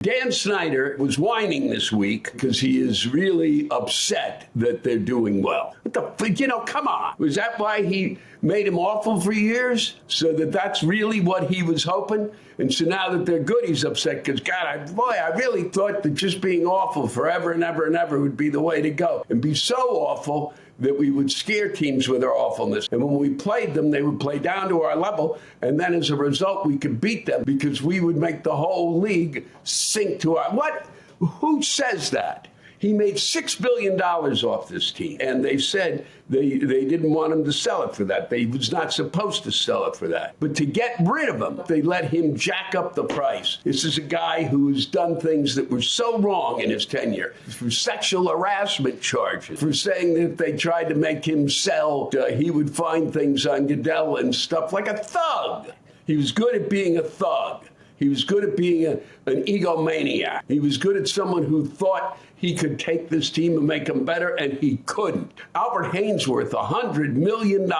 Dan Snyder was whining this week because he is really upset that they're doing well. What the, come on. Was that why he made him awful for years? So that's really what he was hoping? And so now that they're good, he's upset because, God, I really thought that just being awful forever and ever and ever would be the way to go. And be so awful that we would scare teams with our awfulness. And when we played them, they would play down to our level. And then as a result, we could beat them because we would make the whole league sink to our... What? Who says that? He made $6 billion off this team. And they said they didn't want him to sell it for that. They was not supposed to sell it for that. But to get rid of him, they let him jack up the price. This is a guy who's done things that were so wrong in his tenure. For sexual harassment charges, for saying that if they tried to make him sell, he would find things on Goodell and stuff like a thug. He was good at being a thug. He was good at being an egomaniac. He was good at someone who thought he could take this team and make them better, and he couldn't. Albert Haynesworth, $100 million,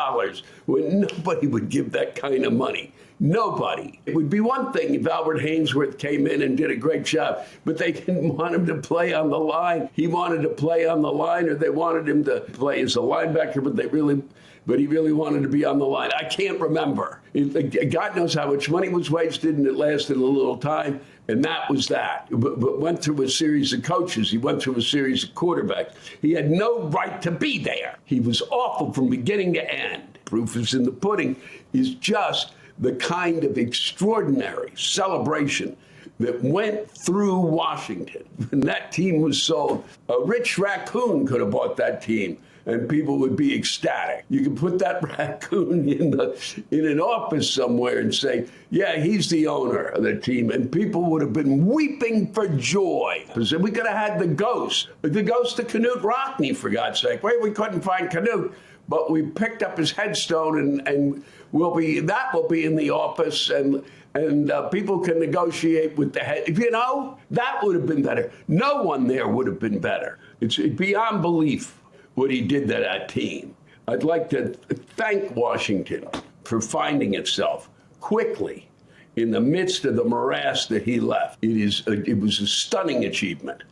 when nobody would give that kind of money. Nobody. It would be one thing if Albert Haynesworth came in and did a great job, but they didn't want him to play on the line. He wanted to play on the line, or they wanted him to play as a linebacker, but he really wanted to be on the line. I can't remember. God knows how much money was wasted, and it lasted a little time, and that was that. But went through a series of coaches. He went through a series of quarterbacks. He had no right to be there. He was awful from beginning to end. Proof is in the pudding. Is just the kind of extraordinary celebration that went through Washington. When that team was sold, a rich raccoon could have bought that team, and people would be ecstatic. You could put that raccoon in an office somewhere and say, yeah, he's the owner of the team, and people would have been weeping for joy. Because we could have had the ghost of Knute Rockne, for God's sake. Well, we couldn't find Knute, but we picked up his headstone, and that will be in the office, and people can negotiate with the head. That would have been better. No one there would have been better. It's beyond belief what he did to that team. I'd like to thank Washington for finding itself quickly in the midst of the morass that he left. It was a stunning achievement.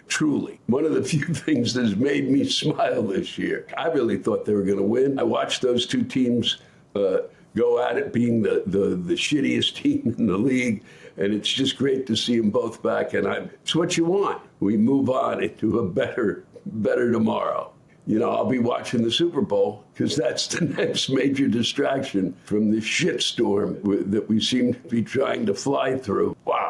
Truly, one of the few things that has made me smile this year. I really thought they were going to win. I watched those two teams go at it, being the shittiest team in the league, and it's just great to see them both back. And it's what you want. We move on into a better tomorrow. I'll be watching the Super Bowl because that's the next major distraction from the shitstorm that we seem to be trying to fly through. Wow.